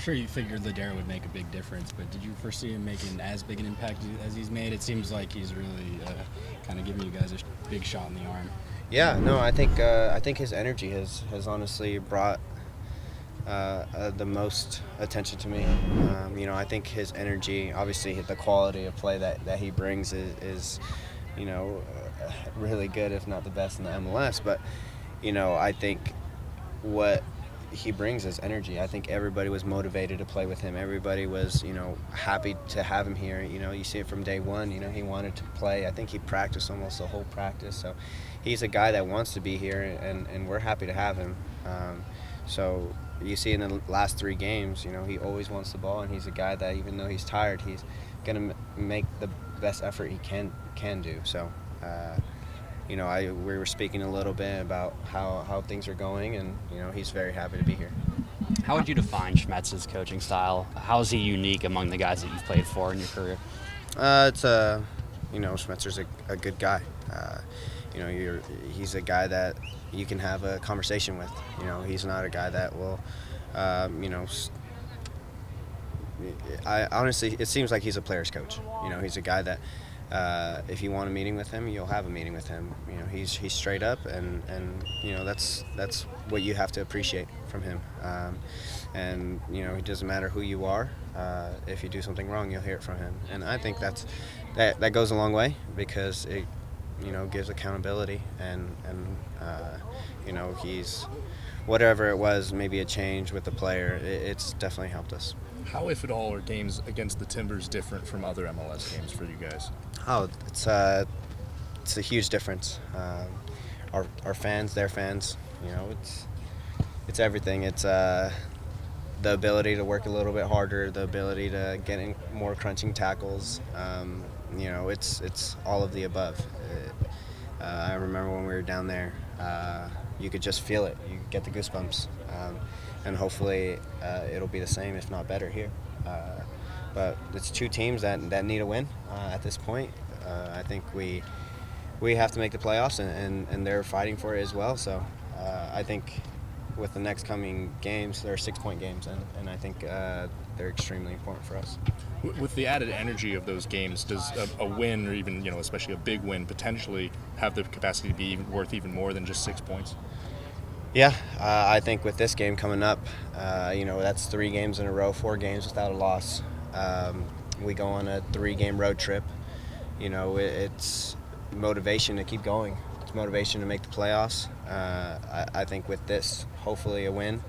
sure you figured Lodeiro would make a big difference, but did you foresee him making as big an impact as he's made? It seems like he's really kind of giving you guys a big shot in the arm. Yeah, no, I think his energy has honestly brought the most attention to me. I think his energy, obviously the quality of play that he brings is really good, if not the best in the MLS. But, I think what he brings is energy. I think everybody was motivated to play with him. Everybody was, happy to have him here. You see it from day one. He wanted to play. I think he practiced almost the whole practice. So he's a guy that wants to be here, and we're happy to have him. So you see in the last 3 games, he always wants the ball, and he's a guy that even though he's tired, he's going to make the best effort he can do. So, we were speaking a little bit about how things are going, and, he's very happy to be here. How would you define Schmetzer's coaching style? How is he unique among the guys that you've played for in your career? Schmetzer's a good guy. He's a guy that you can have a conversation with. He's not a guy that will, honestly, it seems like he's a player's coach. He's a guy that if you want a meeting with him, you'll have a meeting with him. He's straight up, and that's what you have to appreciate from him. It doesn't matter who you are. If you do something wrong, you'll hear it from him. And I think that goes a long way, because it gives accountability, and he's, whatever it was, maybe a change with the player, it's definitely helped us. How, if at all, are games against the Timbers different from other MLS games for you guys? Oh, it's a huge difference. Our fans, their fans, it's everything. It's the ability to work a little bit harder, the ability to get in more crunching tackles. It's all of the above. I remember when we were down there, you could just feel it. You get the goosebumps. And hopefully it'll be the same, if not better, here. But it's 2 teams that need a win at this point. I think we have to make the playoffs, and they're fighting for it as well. So I think with the next coming games, they're 6-point games, and I think they're extremely important for us. With the added energy of those games, does a win, or even especially a big win, potentially have the capacity to be worth even more than just 6 points? Yeah, I think with this game coming up, that's 3 games in a row, 4 games without a loss. We go on a 3-game road trip. It's motivation to keep going. It's motivation to make the playoffs. I think with this, hopefully a win,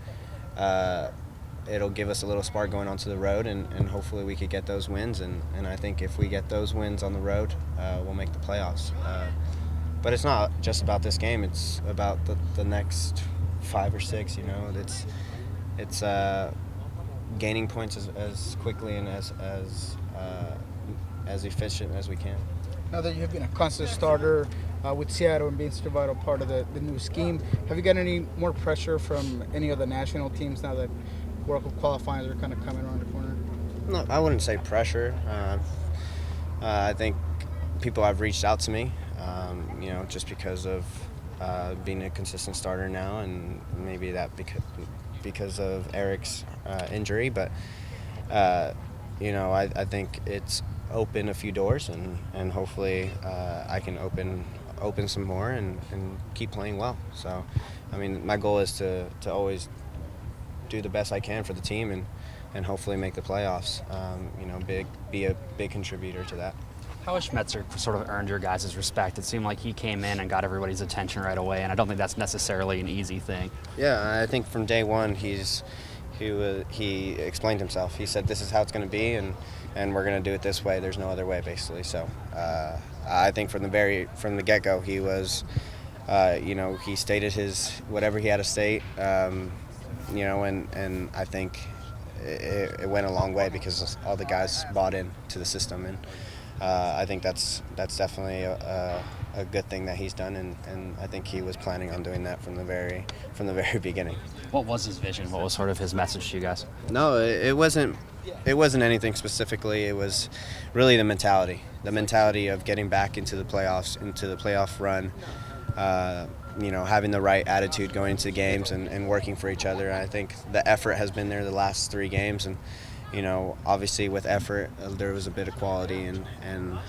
it'll give us a little spark going onto the road, and hopefully we could get those wins. And I think if we get those wins on the road, we'll make the playoffs. But it's not just about this game. It's about the next 5 or 6. It's gaining points as quickly and as efficient as we can. Now that you have been a constant starter with Seattle and being such a vital part of the new scheme, have you got any more pressure from any of the national teams now that World Cup qualifiers are kind of coming around the corner? No, I wouldn't say pressure. I think people have reached out to me, just because of being a consistent starter now, and maybe that because of Eric's injury. But, I think it's opened a few doors, and hopefully I can open some more and keep playing well. So, my goal is to always do the best I can for the team, and hopefully make the playoffs, be a big contributor to that. How has Schmetzer sort of earned your guys' respect? It seemed like he came in and got everybody's attention right away, and I don't think that's necessarily an easy thing. Yeah, I think from day one he explained himself. He said this is how it's going to be, and we're going to do it this way. There's no other way, basically. So I think from the get-go he was, he stated whatever he had to state, and I think it went a long way because all the guys bought in to the system, and I think that's definitely a good thing that he's done, and I think he was planning on doing that from the very beginning. What was his vision? What was sort of his message to you guys? No, it wasn't anything specifically. It was really the mentality of getting back into the playoffs, into the playoff run. having the right attitude going into games and working for each other. I think the effort has been there the last 3 games, and obviously with effort there was a bit of quality, and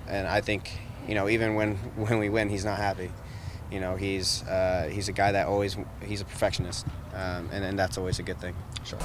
I think even when we win, he's not happy. He's a guy that he's a perfectionist, and that's always a good thing. Sure.